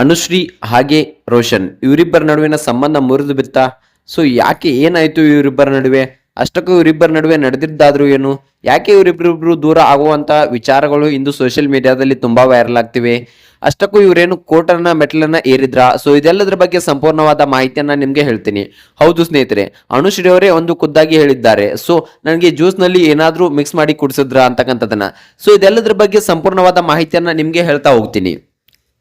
ಅನುಶ್ರೀ ಹಾಗೆ ರೋಷನ್ ಇವರಿಬ್ಬರ ನಡುವಿನ ಸಂಬಂಧ ಮುರಿದು ಬಿತ್ತಾ? ಸೊ ಯಾಕೆ ಏನಾಯ್ತು ಇವರಿಬ್ಬರ ನಡುವೆ? ಅಷ್ಟಕ್ಕೂ ಇವರಿಬ್ಬರ ನಡುವೆ ನಡೆದಿದ್ದಾದ್ರೂ ಏನು? ಯಾಕೆ ಇವರಿಬ್ಬರಿಬ್ರು ದೂರ ಆಗುವಂತ ವಿಚಾರಗಳು ಇಂದು ಸೋಷಿಯಲ್ ಮೀಡಿಯಾದಲ್ಲಿ ತುಂಬಾ ವೈರಲ್ ಆಗ್ತಿವೆ. ಅಷ್ಟಕ್ಕೂ ಇವರೇನು ಕೋರ್ಟನ್ನ ಮೆಟ್ಲನ್ನ ಏರಿದ್ರ? ಸೊ ಇದೆಲ್ಲದರ ಬಗ್ಗೆ ಸಂಪೂರ್ಣವಾದ ಮಾಹಿತಿಯನ್ನ ನಿಮ್ಗೆ ಹೇಳ್ತೀನಿ. ಹೌದು ಸ್ನೇಹಿತರೆ, ಅನುಶ್ರೀ ಅವರೇ ಒಂದು ಖುದ್ದಾಗಿ ಹೇಳಿದ್ದಾರೆ. ಸೊ ನನಗೆ ಜ್ಯೂಸ್ ನಲ್ಲಿ ಏನಾದ್ರೂ ಮಿಕ್ಸ್ ಮಾಡಿ ಕುಡಿಸಿದ್ರ ಅಂತಕ್ಕಂಥದನ್ನ. ಸೊ ಇದೆಲ್ಲದರ ಬಗ್ಗೆ ಸಂಪೂರ್ಣವಾದ ಮಾಹಿತಿಯನ್ನ ನಿಮ್ಗೆ ಹೇಳ್ತಾ ಹೋಗ್ತೀನಿ.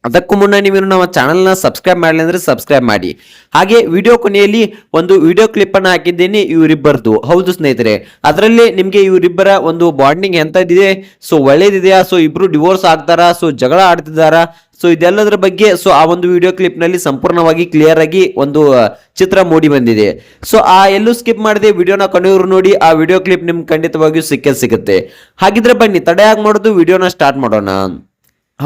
ಅದಕ್ಕೂ ಮುನ್ನ ನೀವು ನಮ್ಮ ಚಾನಲ್ನ ಸಬ್ಸ್ಕ್ರೈಬ್ ಮಾಡಲಿ ಅಂದ್ರೆ ಸಬ್ಸ್ಕ್ರೈಬ್ ಮಾಡಿ. ಹಾಗೆ ವಿಡಿಯೋ ಕೊನೆಯಲ್ಲಿ ಒಂದು ವಿಡಿಯೋ ಕ್ಲಿಪ್ ಅನ್ನ ಹಾಕಿದ್ದೇನೆ ಇವರಿಬ್ಬರದು. ಹೌದು ಸ್ನೇಹಿತರೆ, ಅದರಲ್ಲಿ ನಿಮ್ಗೆ ಇವರಿಬ್ಬರ ಒಂದು ಬಾಂಡಿಂಗ್ ಎಂತದಿದೆ, ಸೊ ಒಳ್ಳೇದಿದೆಯಾ, ಸೊ ಇಬ್ರು ಡಿವೋರ್ಸ್ ಆಗ್ತಾರಾ, ಸೊ ಜಗಳ ಆಡ್ತಿದ್ದಾರಾ, ಸೊ ಇದೆಲ್ಲದರ ಬಗ್ಗೆ ಸೊ ಆ ಒಂದು ವಿಡಿಯೋ ಕ್ಲಿಪ್ ನಲ್ಲಿ ಸಂಪೂರ್ಣವಾಗಿ ಕ್ಲಿಯರ್ ಆಗಿ ಒಂದು ಚಿತ್ರ ಮೂಡಿ ಬಂದಿದೆ. ಸೊ ಆ ಎಲ್ಲೂ ಸ್ಕಿಪ್ ಮಾಡದೆ ವಿಡಿಯೋನ ಕೊನೆಯವರು ನೋಡಿ. ಆ ವಿಡಿಯೋ ಕ್ಲಿಪ್ ನಿಮ್ಗೆ ಖಂಡಿತವಾಗಿಯೂ ಸಿಗುತ್ತೆ. ಹಾಗಿದ್ರೆ ಬನ್ನಿ ತಡೆಯಾಗಿ ಮಾಡೋದು ವಿಡಿಯೋನ ಸ್ಟಾರ್ಟ್ ಮಾಡೋಣ.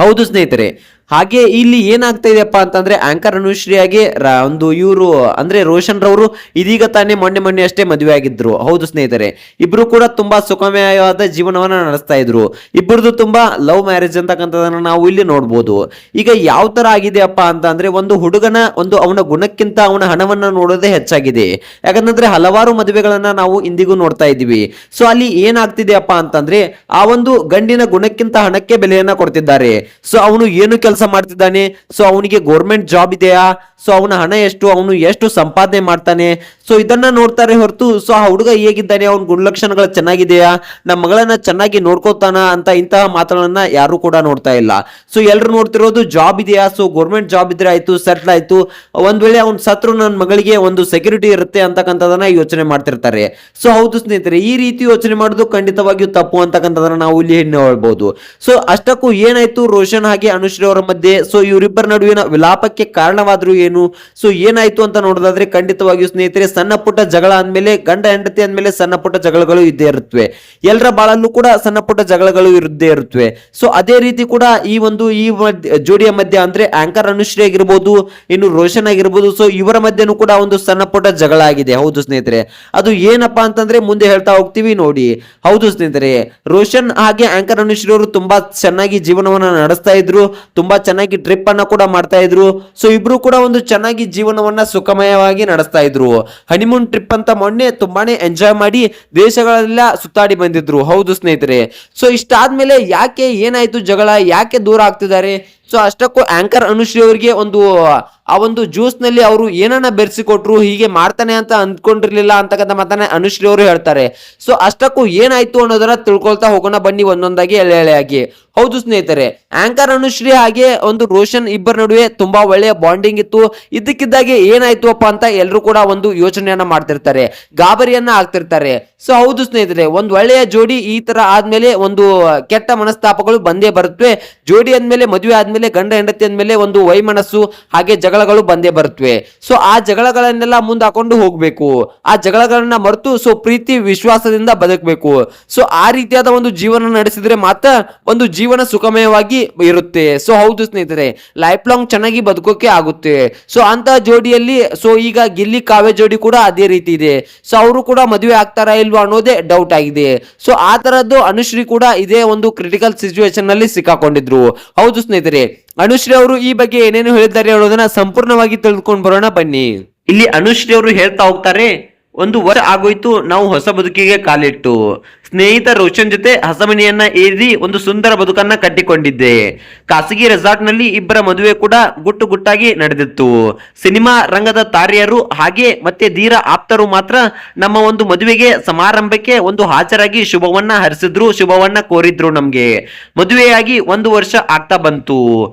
ಹೌದು ಸ್ನೇಹಿತರೆ, ಹಾಗೆ ಇಲ್ಲಿ ಏನಾಗ್ತಾ ಇದೆಯಪ್ಪ ಅಂತಂದ್ರೆ ಆಂಕರ್ ಅನುಶ್ರೀಯಾಗಿ ಒಂದು ಇವರು ಅಂದ್ರೆ ರೋಷನ್ ರವರು ಇದೀಗ ತಾನೇ ಮೊನ್ನೆ ಅಷ್ಟೇ ಮದುವೆ ಆಗಿದ್ರು. ಹೌದು ಸ್ನೇಹಿತರೆ, ಇಬ್ರು ಕೂಡ ತುಂಬಾ ಸುಖಮಯವಾದ ಜೀವನವನ್ನ ನಡೆಸ್ತಾ ಇದ್ರು. ಇಬ್ಬರದು ತುಂಬಾ ಲವ್ ಮ್ಯಾರೇಜ್ ಅಂತಕ್ಕಂಥದನ್ನ ನಾವು ಇಲ್ಲಿ ನೋಡ್ಬೋದು. ಈಗ ಯಾವ ತರ ಆಗಿದೆಯಪ್ಪ ಅಂತಂದ್ರೆ ಒಂದು ಹುಡುಗನ ಒಂದು ಅವನ ಗುಣಕ್ಕಿಂತ ಅವನ ಹಣವನ್ನ ನೋಡೋದೇ ಹೆಚ್ಚಾಗಿದೆ. ಯಾಕಂತಂದ್ರೆ ಹಲವಾರು ಮದುವೆಗಳನ್ನ ನಾವು ಇಂದಿಗೂ ನೋಡ್ತಾ ಇದ್ದೀವಿ. ಸೊ ಅಲ್ಲಿ ಏನಾಗ್ತಿದೆಯಪ್ಪ ಅಂತಂದ್ರೆ ಆ ಒಂದು ಗಂಡಿನ ಗುಣಕ್ಕಿಂತ ಹಣಕ್ಕೆ ಬೆಲೆಯನ್ನ ಕೊಡ್ತಿದ್ದಾರೆ. ಸೊ ಅವನು ಏನು ಕೆಲಸ ಮಾಡ್ತಿದ್ದಾನೆ, ಸೊ ಅವನಿಗೆ ಗೌರ್ಮೆಂಟ್ ಜಾಬ್ ಇದೆಯಾ, ಸೊ ಅವನ ಹಣ ಎಷ್ಟು, ಅವನು ಎಷ್ಟು ಸಂಪಾದನೆ ಮಾಡ್ತಾನೆ, ಸೊ ಇದನ್ನ ನೋಡ್ತಾರೆ ಹೊರತು ಸೊ ಆ ಹುಡುಗ ಹೇಗಿದ್ದಾನೆ, ಅವನ ಗುಣಲಕ್ಷಣಗಳು ಚೆನ್ನಾಗಿದೆಯಾ, ನಮ್ಮ ಮಗಳನ್ನ ಚೆನ್ನಾಗಿ ನೋಡ್ಕೋತಾನ ಅಂತ ಇಂತಹ ಮಾತುಗಳನ್ನ ಯಾರು ಕೂಡ ನೋಡ್ತಾ ಇಲ್ಲ. ಸೊ ಎಲ್ರು ನೋಡ್ತಿರೋದು ಜಾಬ್ ಇದೆಯಾ, ಸೊ ಗೌರ್ಮೆಂಟ್ ಜಾಬ್ ಇದ್ರೆ ಆಯ್ತು, ಸೆಟ್ಲ್ ಆಯ್ತು, ಒಂದ್ ವೇಳೆ ಅವ್ನ ಸತ್ರು ನನ್ನ ಮಗಳಿಗೆ ಒಂದು ಸೆಕ್ಯೂರಿಟಿ ಇರುತ್ತೆ ಅಂತಕ್ಕಂಥದನ್ನ ಯೋಚನೆ ಮಾಡ್ತಿರ್ತಾರೆ. ಸೊ ಹೌದು ಸ್ನೇಹಿತರೆ, ಈ ರೀತಿ ಯೋಚನೆ ಮಾಡೋದು ಖಂಡಿತವಾಗಿಯೂ ತಪ್ಪು ಅಂತಕ್ಕಂಥದನ್ನ ನಾವು ಇಲ್ಲಿ ಹೇಳ್ಬಹುದು. ಸೊ ಅಷ್ಟಕ್ಕೂ ಏನಾಯ್ತು ರೋಷನ್ ಹಾಗೆ ಅನುಶ್ರೀ ಅವರ ಮಧ್ಯೆ, ಸೊ ಇವರಿಬ್ಬರ ನಡುವಿನ ವಿಲಾಪಕ್ಕೆ ಕಾರಣವಾದ್ರು ಏನು, ಸೊ ಏನಾಯ್ತು ಅಂತ ನೋಡೋದಾದ್ರೆ ಖಂಡಿತವಾಗಿಯೂ ಸ್ನೇಹಿತರೆ ಸಣ್ಣ ಪುಟ್ಟ ಜಗಳ ಅಂದ್ಮೇಲೆ ಗಂಡ ಹೆಂಡತಿ ಅಂದ್ಮೇಲೆ ಸಣ್ಣ ಪುಟ್ಟ ಜಗಳಗಳು ಇದ್ದೇ ಇರುತ್ತವೆ. ಎಲ್ಲರ ಬಾಳಲ್ಲೂ ಕೂಡ ಸಣ್ಣ ಪುಟ್ಟ ಜಗಳಗಳು ಇದ್ದೇ ಇರುತ್ತವೆ. ಸೊ ಅದೇ ರೀತಿ ಕೂಡ ಈ ಜೋಡಿಯ ಮಧ್ಯೆ ಅಂದ್ರೆ ಆಂಕರ್ ಅನುಶ್ರೀ ಆಗಿರ್ಬೋದು, ಇನ್ನು ರೋಷನ್ ಆಗಿರ್ಬೋದು, ಸೊ ಇವರ ಮಧ್ಯೆನೂ ಕೂಡ ಒಂದು ಸಣ್ಣ ಪುಟ್ಟ ಜಗಳ ಆಗಿದೆ. ಹೌದು ಸ್ನೇಹಿತರೆ, ಅದು ಏನಪ್ಪಾ ಅಂತಂದ್ರೆ ಮುಂದೆ ಹೇಳ್ತಾ ಹೋಗ್ತೀವಿ ನೋಡಿ. ಹೌದು ಸ್ನೇಹಿತರೆ, ರೋಷನ್ ಹಾಗೆ ಆಂಕರ್ ಅನುಶ್ರೀ ಅವರು ತುಂಬಾ ಚೆನ್ನಾಗಿ ಜೀವನವನ್ನ ನಡೆಸ್ತಾ ಇದ್ರು, ತುಂಬಾ ಚೆನ್ನಾಗಿ ಟ್ರಿಪ್ ಅನ್ನ ಕೂಡ ಮಾಡ್ತಾ ಇದ್ರು. ಸೊ ಇಬ್ರು ಕೂಡ ಒಂದು ಚೆನ್ನಾಗಿ ಜೀವನವನ್ನ ಸುಖಮಯವಾಗಿ ನಡೆಸ್ತಾ ಇದ್ರು. ಹನಿಮೂನ್ ಟ್ರಿಪ್ ಅಂತ ಮೊನ್ನೆ ತುಂಬಾನೇ ಎಂಜಾಯ್ ಮಾಡಿ ದೇಶಗಳೆಲ್ಲ ಸುತ್ತಾಡಿ ಬಂದಿದ್ರು. ಹೌದು ಸ್ನೇಹಿತರೆ, ಸೊ ಇಷ್ಟಾದ್ಮೇಲೆ ಯಾಕೆ ಏನಾಯ್ತು ಜಗಳ, ಯಾಕೆ ದೂರ ಆಗ್ತಿದ್ದಾರೆ? ಸೊ ಅಷ್ಟಕ್ಕೂ ಆಂಕರ್ ಅನುಶ್ರೀ ಅವರಿಗೆ ಆ ಒಂದು ಜ್ಯೂಸ್ ನಲ್ಲಿ ಅವರು ಏನನ್ನ ಬೆರೆಸಿಕೊಟ್ರು, ಹೀಗೆ ಮಾಡ್ತಾನೆ ಅಂತ ಅಂದ್ಕೊಂಡಿರ್ಲಿಲ್ಲ ಅಂತಕ್ಕಂಥ ಮಾತನ್ನ ಅನುಶ್ರೀ ಅವರು ಹೇಳ್ತಾರೆ. ಸೊ ಅಷ್ಟಕ್ಕೂ ಏನಾಯ್ತು ಅನ್ನೋದನ್ನ ತಿಳ್ಕೊಳ್ತಾ ಹೋಗೋಣ ಬನ್ನಿ ಒಂದೊಂದಾಗಿ ಎಳೆಯಾಗಿ. ಹೌದು ಸ್ನೇಹಿತರೆ, ಆಂಕರ್ ಅನುಶ್ರೀ ಹಾಗೆ ಒಂದು ರೋಷನ್ ಇಬ್ಬರ ನಡುವೆ ತುಂಬಾ ಒಳ್ಳೆಯ ಬಾಂಡಿಂಗ್ ಇತ್ತು. ಇದಕ್ಕಿದ್ದಾಗೆ ಏನಾಯ್ತು ಅಪ್ಪ ಅಂತ ಎಲ್ಲರೂ ಕೂಡ ಒಂದು ಯೋಚನೆಯನ್ನ ಮಾಡ್ತಿರ್ತಾರೆ, ಗಾಬರಿಯನ್ನ ಆಗ್ತಿರ್ತಾರೆ. ಸೊ ಹೌದು ಸ್ನೇಹಿತರೆ, ಒಂದು ಒಳ್ಳೆಯ ಜೋಡಿ ಈ ತರ ಆದ್ಮೇಲೆ ಒಂದು ಕೆಟ್ಟ ಮನಸ್ತಾಪಗಳು ಬಂದೇ ಬರುತ್ತವೆ. ಜೋಡಿ ಅಂದ್ಮೇಲೆ, ಮದುವೆ ಆದ್ಮೇಲೆ, ಗಂಡ ಹೆಂಡತಿ ಅಂದ್ಮೇಲೆ ಒಂದು ವೈಮನಸ್ಸು ಹಾಗೆ ಜಗಳಗಳು ಬಂದೇ ಬರುತ್ತವೆ. ಸೊ ಆ ಜಗಳಗಳನ್ನೆಲ್ಲ ಮುಂದೆ ಹಾಕೊಂಡು ಹೋಗ್ಬೇಕು. ಆ ಜಗಳಗಳನ್ನ ಮರೆತು ಸೊ ಪ್ರೀತಿ ವಿಶ್ವಾಸದಿಂದ ಬದುಕಬೇಕು. ಸೊ ಆ ರೀತಿಯಾದ ಒಂದು ಜೀವನ ನಡೆಸಿದ್ರೆ ಮಾತ್ರ ಒಂದು ಜೀವನ ಸುಖಮಯವಾಗಿ ಇರುತ್ತೆ. ಸೊ ಹೌದು ಸ್ನೇಹಿತರೆ, ಲೈಫ್ ಲಾಂಗ್ ಚೆನ್ನಾಗಿ ಬದುಕೋಕೆ ಆಗುತ್ತೆ. ಸೊ ಅಂತ ಜೋಡಿಯಲ್ಲಿ ಸೊ ಈಗ ಗಿಲ್ಲಿ ಕಾವ್ಯ ಜೋಡಿ ಕೂಡ ಅದೇ ರೀತಿ ಇದೆ. ಸೊ ಅವರು ಕೂಡ ಮದುವೆ ಆಗ್ತಾರಾ ಇಲ್ವಾ ಅನ್ನೋದೇ ಡೌಟ್ ಆಗಿದೆ. ಸೊ ಆ ತರದ್ದು ಅನುಶ್ರೀ ಕೂಡ ಇದೇ ಒಂದು ಕ್ರಿಟಿಕಲ್ ಸಿಚುವೇಶನ್ ನಲ್ಲಿ ಸಿಕ್ಕಾಕೊಂಡಿದ್ರು. ಹೌದು ಸ್ನೇಹಿತರೆ, ಅನುಶ್ರೀ ಅವರು ಈ ಬಗ್ಗೆ ಏನೇನು ಹೇಳಿದ್ದಾರೆ ಹೇಳೋದನ್ನ ಸಂಪೂರ್ಣವಾಗಿ ತಿಳಿದುಕೊಂಡು ಬರೋಣ ಬನ್ನಿ. ಇಲ್ಲಿ ಅನುಶ್ರೀ ಅವರು ಹೇಳ್ತಾ ಹೋಗ್ತಾರೆ, ಒಂದು ವರ್ಷ ಆಗೋಯ್ತು ನಾವು ಹೊಸ ಬದುಕಿಗೆ ಕಾಲಿಟ್ಟು, ಸ್ನೇಹಿತ ರೋಷನ್ ಜೊತೆ ಹಸಮನಿಯನ್ನ ಏರಿ ಒಂದು ಸುಂದರ ಬದುಕನ್ನ ಕಟ್ಟಿಕೊಂಡಿದ್ದೆ. ಖಾಸಗಿ ರೆಸಾರ್ಟ್ ನಲ್ಲಿ ಇಬ್ಬರ ಮದುವೆ ಕೂಡ ಗುಟ್ಟಾಗಿ ನಡೆದಿತ್ತು. ಸಿನಿಮಾ ರಂಗದ ತಾರೆಯರು ಹಾಗೆ ಮತ್ತೆ ಧೀರ ಆಪ್ತರು ಮಾತ್ರ ನಮ್ಮ ಒಂದು ಮದುವೆಗೆ ಸಮಾರಂಭಕ್ಕೆ ಒಂದು ಹಾಜರಾಗಿ ಶುಭವನ್ನ ಹರಿಸಿದ್ರು, ಶುಭವನ್ನ ಕೋರಿದ್ರು. ನಮ್ಗೆ ಮದುವೆಯಾಗಿ 1 ವರ್ಷ ಆಗ್ತಾ ಬಂತು.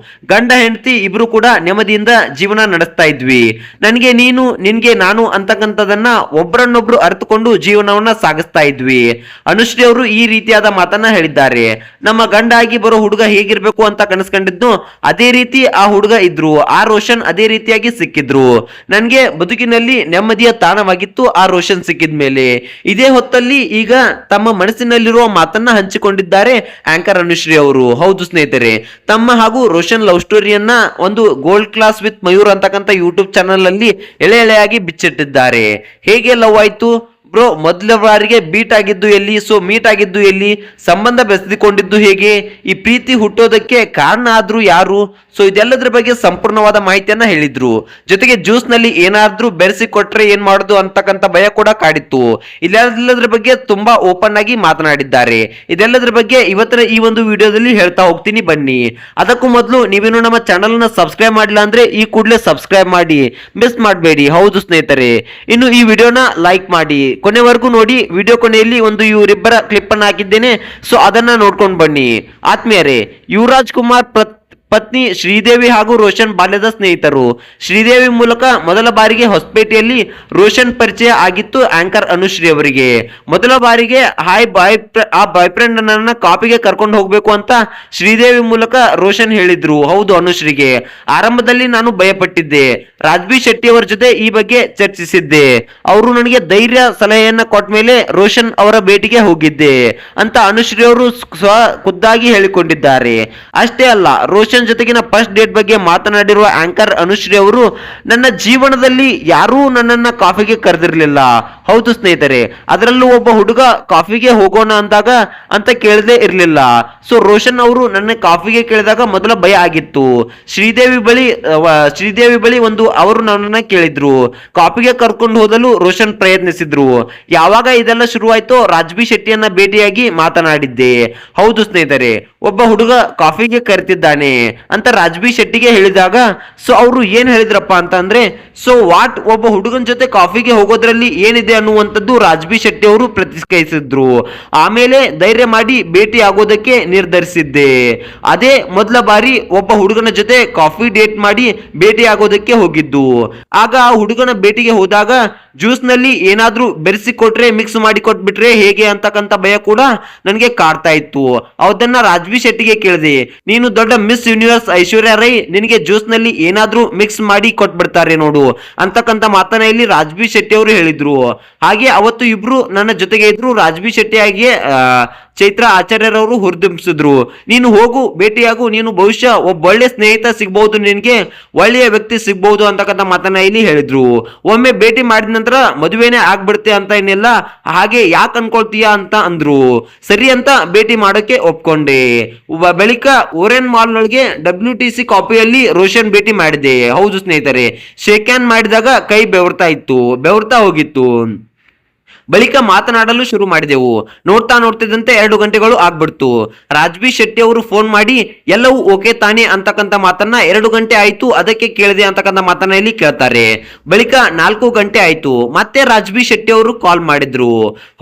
ಗಂಡ ಹೆಂಡತಿ ಇಬ್ರು ಕೂಡ ನೆಮ್ಮದಿಯಿಂದ ಜೀವನ ನಡೆಸ್ತಾ ಇದ್ವಿ. ನನಗೆ ನೀನು, ನಿನ್ಗೆ ನಾನು ಅಂತಕ್ಕಂಥದನ್ನ ಒಬ್ಬರನ್ನೊಬ್ರು ಅರ್ಥಕೊಂಡು ಜೀವನವನ್ನ ಸಾಗಿಸ್ತಾ ಇದ್ವಿ. ಅನುಶ್ರೀ ಅವರು ಈ ರೀತಿಯಾದ ಮಾತನ್ನ ಹೇಳಿದ್ದಾರೆ. ನಮ್ಮ ಗಂಡ ಆಗಿ ಬರೋ ಹುಡುಗ ಹೇಗಿರ್ಬೇಕು ಅಂತ ಕನಸ್ಕೊಂಡಿದ್ನು, ಅದೇ ರೀತಿ ಆ ಹುಡುಗ ಇದ್ರು. ಆ ರೋಷನ್ ಅದೇ ರೀತಿಯಾಗಿ ಸಿಕ್ಕಿದ್ರು. ನನ್ಗೆ ಬದುಕಿನಲ್ಲಿ ನೆಮ್ಮದಿಯ ತಾಣವಾಗಿತ್ತು ಆ ರೋಷನ್ ಸಿಕ್ಕಿದ ಮೇಲೆ. ಇದೇ ಹೊತ್ತಲ್ಲಿ ಈಗ ತಮ್ಮ ಮನಸ್ಸಿನಲ್ಲಿರುವ ಮಾತನ್ನ ಹಂಚಿಕೊಂಡಿದ್ದಾರೆ ಆಂಕರ್ ಅನುಶ್ರೀ ಅವರು. ಹೌದು ಸ್ನೇಹಿತರೆ, ತಮ್ಮ ಹಾಗೂ ರೋಷನ್ ಲವ್ ಸ್ಟೋರಿಯನ್ನ ಒಂದು ಗೋಲ್ಡ್ ಕ್ಲಾಸ್ ವಿತ್ ಮಯೂರ್ ಅಂತಕ್ಕಂಥ ಯೂಟ್ಯೂಬ್ ಚಾನಲ್ ಅಲ್ಲಿ ಎಳೆಯಾಗಿ ಬಿಚ್ಚಿಟ್ಟಿದ್ದಾರೆ. ಹೇಗೆ ಲವ್ ಆಯ್ತು, ಬ್ರೋ ಮೊದಲ ಬಾರಿಗೆ ಬೀಟ್ ಆಗಿದ್ದು ಎಲ್ಲಿ, ಸೊ ಮೀಟ್ ಆಗಿದ್ದು ಎಲ್ಲಿ, ಸಂಬಂಧ ಬೆಳೆಸಿಕೊಂಡಿದ್ದು ಹೇಗೆ, ಈ ಪ್ರೀತಿ ಹುಟ್ಟೋದಕ್ಕೆ ಕಾರಣ ಆದ್ರೂ ಯಾರು, ಸೊ ಇದೆಲ್ಲದ್ರ ಬಗ್ಗೆ ಸಂಪೂರ್ಣವಾದ ಮಾಹಿತಿಯನ್ನ ಹೇಳಿದ್ರು. ಜೊತೆಗೆ ಜ್ಯೂಸ್ ನಲ್ಲಿ ಏನಾದ್ರೂ ಬೆರೆಸಿ ಕೊಟ್ರೆ ಏನ್ ಮಾಡುದು ಅಂತಕ್ಕಂಥ ಭಯ ಕೂಡ ಕಾಡಿತ್ತು. ಇದೆಲ್ಲದ್ರ ಬಗ್ಗೆ ತುಂಬಾ ಓಪನ್ ಆಗಿ ಮಾತನಾಡಿದ್ದಾರೆ. ಇದೆಲ್ಲದ್ರ ಬಗ್ಗೆ ಇವತ್ತಿನ ಈ ಒಂದು ವಿಡಿಯೋದಲ್ಲಿ ಹೇಳ್ತಾ ಹೋಗ್ತೀನಿ, ಬನ್ನಿ. ಅದಕ್ಕೂ ಮೊದಲು ನೀವೇನು ನಮ್ಮ ಚಾನಲ್ ನ ಸಬ್ಸ್ಕ್ರೈಬ್ ಮಾಡಿಲ್ಲ ಅಂದ್ರೆ ಈ ಕೂಡಲೇ ಸಬ್ಸ್ಕ್ರೈಬ್ ಮಾಡಿ, ಮಿಸ್ ಮಾಡಬೇಡಿ. ಹೌದು ಸ್ನೇಹಿತರೆ, ಇನ್ನು ಈ ವಿಡಿಯೋನ ಲೈಕ್ ಮಾಡಿ, ಕೊನೆವರೆಗೂ ನೋಡಿ. ವಿಡಿಯೋ ಕೊನೆಯಲ್ಲಿ ಒಂದು ಇವರಿಬ್ಬರ ಕ್ಲಿಪ್ ಅನ್ನು ಹಾಕಿದ್ದೇನೆ, ಸೊ ಅದನ್ನ ನೋಡ್ಕೊಂಡು ಬನ್ನಿ. ಆತ್ಮೀಯರೇ, ಯುವರಾಜ್ ಕುಮಾರ್ ಪತ್ನಿ ಶ್ರೀದೇವಿ ಹಾಗೂ ರೋಷನ್ ಬಾಲ್ಯದ ಸ್ನೇಹಿತರು. ಶ್ರೀದೇವಿ ಮೂಲಕ ಮೊದಲ ಬಾರಿಗೆ ಹೊಸಪೇಟೆಯಲ್ಲಿ ರೋಷನ್ ಪರಿಚಯ ಆಗಿತ್ತು ಆಂಕರ್ ಅನುಶ್ರೀ ಅವರಿಗೆ. ಮೊದಲ ಬಾರಿಗೆ ಬಾಯ್ ಫ್ರೆಂಡ್ ನನ್ನ ಕಾಪಿಗೆ ಕರ್ಕೊಂಡು ಹೋಗ್ಬೇಕು ಅಂತ ಶ್ರೀದೇವಿ ಮೂಲಕ ರೋಷನ್ ಹೇಳಿದ್ರು. ಹೌದು, ಅನುಶ್ರೀಗೆ ಆರಂಭದಲ್ಲಿ ನಾನು ಭಯಪಟ್ಟಿದ್ದೆ. ರಾಜ್ಬಿ ಶೆಟ್ಟಿ ಅವರ ಜೊತೆ ಈ ಬಗ್ಗೆ ಚರ್ಚಿಸಿದ್ದೆ. ಅವರು ನನಗೆ ಧೈರ್ಯ ಸಲಹೆಯನ್ನ ಕೊಟ್ಟ ಮೇಲೆ ರೋಷನ್ ಅವರ ಭೇಟಿಗೆ ಹೋಗಿದ್ದೆ ಅಂತ ಅನುಶ್ರೀ ಅವರು ಖುದ್ದಾಗಿ ಹೇಳಿಕೊಂಡಿದ್ದಾರೆ. ಅಷ್ಟೇ ಅಲ್ಲ, ರೋಷನ್ ಜೊತೆಗಿನ ಫಸ್ಟ್ ಡೇಟ್ ಬಗ್ಗೆ ಮಾತನಾಡಿರುವ ಆಂಕರ್ ಅನುಶ್ರೀ ಅವರು, ನನ್ನ ಜೀವನದಲ್ಲಿ ಯಾರೂ ನನ್ನನ್ನ ಕಾಫಿಗೆ ಕರೆದಿರ್ಲಿಲ್ಲ. ಹೌದು ಸ್ನೇಹಿತರೆ, ಅದರಲ್ಲೂ ಒಬ್ಬ ಹುಡುಗ ಕಾಫಿಗೆ ಹೋಗೋಣ ಅಂದಾಗ ಅಂತ ಕೇಳದೆ ಇರ್ಲಿಲ್ಲ. ಸೊ ರೋಷನ್ ಅವರು ನನ್ನ ಕಾಫಿಗೆ ಕೇಳಿದಾಗ ಮೊದಲ ಭಯ ಆಗಿತ್ತು. ಶ್ರೀದೇವಿ ಬಳಿ ಒಂದು ಅವರು ನನ್ನನ್ನ ಕೇಳಿದ್ರು. ಕಾಫಿಗೆ ಕರ್ಕೊಂಡು ಹೋದಲು ರೋಷನ್ ಪ್ರಯತ್ನಿಸಿದ್ರು. ಯಾವಾಗ ಇದೆಲ್ಲ ಶುರುವಾಯ್ತೋ ರಾಜ್ಬಿ ಶೆಟ್ಟಿಯನ್ನ ಭೇಟಿಯಾಗಿ ಮಾತನಾಡಿದ್ದೆ. ಹೌದು ಸ್ನೇಹಿತರೆ, ಒಬ್ಬ ಹುಡುಗ ಕಾಫಿಗೆ ಕರೆತಿದ್ದಾನೆ ಅಂತ ರಾಜ್ಬಿ ಶೆಟ್ಟಿಗೆ ಹೇಳಿದಾಗ ಸೊ ಅವರು ಏನ್ ಹೇಳಿದ್ರಪ್ಪ ಅಂತ ಅಂದ್ರೆ, ಸೊ ವಾಟ್, ಒಬ್ಬ ಹುಡುಗನ ಜೊತೆ ಕಾಫಿಗೆ ಹೋಗೋದ್ರಲ್ಲಿ ಏನಿದೆ ಅನ್ನುವಂಥದ್ದು ರಾಜ್ಬಿ ಶೆಟ್ಟಿ ಅವರು ಪ್ರತಿಕ್ರಿಯಿಸಿದ್ರು. ಆಮೇಲೆ ಧೈರ್ಯ ಮಾಡಿ ಭೇಟಿ ಆಗೋದಕ್ಕೆ ನಿರ್ಧರಿಸಿದ್ದೆ. ಅದೇ ಮೊದಲ ಬಾರಿ ಒಬ್ಬ ಹುಡುಗನ ಜೊತೆ ಕಾಫಿ ಡೇಟ್ ಮಾಡಿ ಭೇಟಿ ಆಗೋದಕ್ಕೆ ಹೋಗಿದ್ದು. ಆಗ ಆ ಹುಡುಗನ ಭೇಟಿಗೆ ಹೋದಾಗ ಜ್ಯೂಸ್ ನಲ್ಲಿ ಏನಾದ್ರೂ ಬೆರೆಸಿ ಕೊಟ್ರೆ, ಮಿಕ್ಸ್ ಮಾಡಿ ಕೊಟ್ಬಿಟ್ರೆ ಹೇಗೆ ಅಂತಕ್ಕಂಥ ಭಯ ಕೂಡ ನನಗೆ ಕಾಡ್ತಾ ಇತ್ತು. ಅದನ್ನ ರಾಜ್ಬಿ ಶೆಟ್ಟಿಗೆ ಕೇಳಿದೆ. ನೀನು ದೊಡ್ಡ ಮಿಸ್ ಯೂನಿವರ್ಸ್ ಐಶ್ವರ್ಯ ರೈ, ನಿನಗೆ ಜ್ಯೂಸ್ ನಲ್ಲಿ ಏನಾದ್ರೂ ಮಿಕ್ಸ್ ಮಾಡಿ ಕೊಟ್ಬಿಡ್ತಾರೆ ನೋಡು ಅಂತಕ್ಕಂಥ ಮಾತನ್ನ ಇಲ್ಲಿ ರಾಜ್ಬಿ ಶೆಟ್ಟಿ ಅವರು ಹೇಳಿದ್ರು. ಹಾಗೆ ಅವತ್ತು ಇಬ್ರು ನನ್ನ ಜೊತೆಗೆ ಇದ್ರು. ರಾಜ್ಬಿ ಶೆಟ್ಟಿ ಆಗಿ ಚೈತ್ರ ಆಚಾರ್ಯರವರು ಹುರಿದುಂಬಿಸಿದ್ರು. ನೀನು ಹೋಗು, ಭೇಟಿಯಾಗು, ನೀನು ಬಹುಶಃ ಒಬ್ಬ ಒಳ್ಳೆ ಸ್ನೇಹಿತ ಸಿಗ್ಬಹುದು, ನಿನ್ಗೆ ಒಳ್ಳೆಯ ವ್ಯಕ್ತಿ ಸಿಗ್ಬಹುದು ಅಂತಕ್ಕಂಥ ಮಾತನ್ನ ಇಲ್ಲಿ ಹೇಳಿದ್ರು. ಒಮ್ಮೆ ಭೇಟಿ ಮಾಡಿದ ನಂತರ ಮದುವೆನೇ ಆಗ್ಬಿಡುತ್ತೆ ಅಂತ ಏನಿಲ್ಲ, ಹಾಗೆ ಯಾಕೆ ಅನ್ಕೊಳ್ತೀಯಾ ಅಂತ ಅಂದ್ರು. ಸರಿ ಅಂತ ಭೇಟಿ ಮಾಡೋಕೆ ಒಪ್ಕೊಂಡೆ. ಬಳಿಕ ಓರೆನ್ ಮಾಲ್ ನೊಳಗೆ WTC ಕಾಪಿಯಲ್ಲಿ ರೋಷನ್ ಭೇಟಿ ಮಾಡಿದೆ. ಹೌದು ಸ್ನೇಹಿತರೆ, ಶೇಕ್ ಹ್ಯಾಂಡ್ ಮಾಡಿದಾಗ ಕೈ ಬೆವರ್ತಾ ಹೋಗಿತ್ತು. ಬಳಿಕ ಮಾತನಾಡಲು ಶುರು ಮಾಡಿದೆವು. ನೋಡ್ತಿದ್ದಂತೆ 2 ಗಂಟೆಗಳು ಆಗ್ಬಿಡ್ತು. ರಾಜ್ಬಿ ಶೆಟ್ಟಿ ಅವರು ಫೋನ್ ಮಾಡಿ ಎಲ್ಲವೂ ಓಕೆ ತಾನೆ ಅಂತಕ್ಕಂಥ ಮಾತನ್ನ 2 ಗಂಟೆ ಆಯ್ತು ಅದಕ್ಕೆ ಕೇಳಿದೆ ಅಂತಕ್ಕಂಥ ಮಾತನ್ನ ಇಲ್ಲಿ ಕೇಳ್ತಾರೆ. ಬಳಿಕ 4 ಗಂಟೆ ಆಯ್ತು, ಮತ್ತೆ ರಾಜ್ಬಿ ಶೆಟ್ಟಿ ಅವರು ಕಾಲ್ ಮಾಡಿದ್ರು.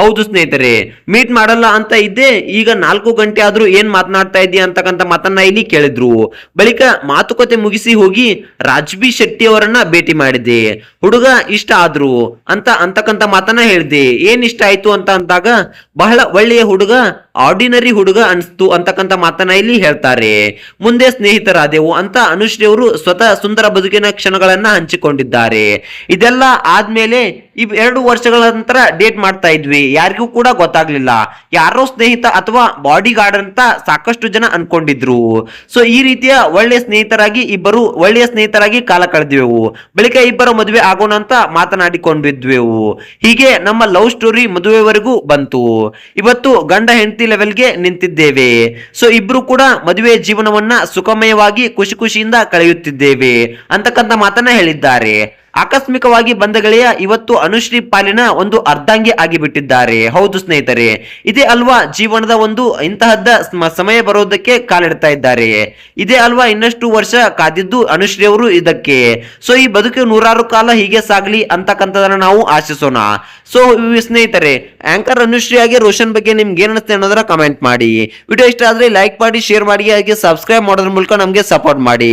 ಹೌದು ಸ್ನೇಹಿತರೆ, ಮೀಟ್ ಮಾಡಲ್ಲ ಅಂತ ಇದ್ದೆ, ಈಗ 4 ಗಂಟೆ ಆದ್ರೂ ಏನ್ ಮಾತನಾಡ್ತಾ ಇದ್ದೀಯ ಅಂತಕ್ಕಂಥ ಮಾತನ್ನ ಇಲ್ಲಿ ಕೇಳಿದ್ರು. ಬಳಿಕ ಮಾತುಕತೆ ಮುಗಿಸಿ ಹೋಗಿ ರಾಜ್ಬಿ ಶೆಟ್ಟಿ ಅವರನ್ನ ಭೇಟಿ ಮಾಡಿದೆ. ಹುಡುಗ ಇಷ್ಟ ಆದ್ರು ಅಂತಕ್ಕಂಥ ಮಾತನ್ನ ಹೇಳಿದೆ. ಏನ್ ಇಷ್ಟ ಆಯ್ತು ಅಂತ ಅಂದಾಗ, ಬಹಳ ಒಳ್ಳೆಯ ಹುಡುಗ, ಆರ್ಡಿನರಿ ಹುಡುಗ ಅನಿಸ್ತು ಅಂತಕ್ಕಂಥ ಮಾತನ್ನ ಇಲ್ಲಿ ಹೇಳ್ತಾರೆ. ಮುಂದೆ ಸ್ನೇಹಿತರಾದೆವು ಅಂತ ಅನುಶ್ರೀ ಅವರು ಸ್ವತಃ ಸುಂದರ ಬದುಕಿನ ಕ್ಷಣಗಳನ್ನ ಹಂಚಿಕೊಂಡಿದ್ದಾರೆ. ಇದೆಲ್ಲ ಆದ್ಮೇಲೆ 2 ವರ್ಷಗಳ ನಂತರ ಡೇಟ್ ಮಾಡ್ತಾ ಇದ್ವಿ. ಯಾರಿಗೂ ಕೂಡ ಗೊತ್ತಾಗ್ಲಿಲ್ಲ, ಯಾರೋ ಸ್ನೇಹಿತ ಅಥವಾ ಬಾಡಿ ಗಾರ್ಡ್ ಅಂತ ಸಾಕಷ್ಟು ಜನ ಅನ್ಕೊಂಡಿದ್ರು. ಸೊ ಈ ರೀತಿಯ ಒಳ್ಳೆಯ ಸ್ನೇಹಿತರಾಗಿ ಕಾಲ ಕಳೆದ್ವೆವು. ಬಳಿಕ ಇಬ್ಬರ ಮದುವೆ ಆಗೋಣ ಅಂತ ಮಾತನಾಡಿಕೊಂಡಿದ್ವೆವು. ಹೀಗೆ ನಮ್ಮ ಲವ್ ಸ್ಟೋರಿ ಮದುವೆವರೆಗೂ ಬಂತು. ಇವತ್ತು ಗಂಡ ಹೆಂಡತಿ ಲೆವೆಲ್ಗೆ ನಿಂತಿದ್ದೇವೆ. ಸೊ ಇಬ್ರು ಕೂಡ ಮದುವೆ ಜೀವನವನ್ನ ಸುಖಮಯವಾಗಿ ಖುಷಿಯಿಂದ ಕಳೆಯುತ್ತಿದ್ದೇವೆ ಅಂತಕ್ಕಂಥ ಮಾತನ್ನ ಹೇಳಿದ್ದಾರೆ. ಆಕಸ್ಮಿಕವಾಗಿ ಬಂದ ಗೆಳೆಯ ಇವತ್ತು ಅನುಶ್ರೀ ಪಾಲಿನ ಒಂದು ಅರ್ಧಾಂಗಿ ಆಗಿಬಿಟ್ಟಿದ್ದಾರೆ. ಹೌದು ಸ್ನೇಹಿತರೆ, ಇದೇ ಅಲ್ವಾ ಜೀವನದ ಒಂದು ಇಂತಹದ್ದ ಸಮಯ ಬರೋದಕ್ಕೆ ಕಾಲಿಡ್ತಾ ಇದ್ದಾರೆ. ಇದೇ ಅಲ್ವಾ ಇನ್ನಷ್ಟು ವರ್ಷ ಕಾದಿದ್ದು ಅನುಶ್ರೀ ಅವರು ಇದಕ್ಕೆ. ಸೊ ಈ ಬದುಕು 100 ಕಾಲ ಹೀಗೆ ಸಾಗ್ಲಿ ಅಂತಕ್ಕಂಥದನ್ನ ನಾವು ಆಶಿಸೋಣ. ಸೊ ಸ್ನೇಹಿತರೆ, ಆಂಕರ್ ಅನುಶ್ರೀ ಹಾಗೆ ರೋಷನ್ ಬಗ್ಗೆ ನಿಮ್ಗೆ ಏನ್ ಅನಿಸುತ್ತೆ ಅನ್ನೋದರ ಕಮೆಂಟ್ ಮಾಡಿ. ವಿಡಿಯೋ ಇಷ್ಟ ಆದ್ರೆ ಲೈಕ್ ಮಾಡಿ, ಶೇರ್ ಮಾಡಿ, ಹಾಗೆ ಸಬ್ಸ್ಕ್ರೈಬ್ ಮಾಡೋದ್ರ ಮೂಲಕ ನಮ್ಗೆ ಸಪೋರ್ಟ್ ಮಾಡಿ.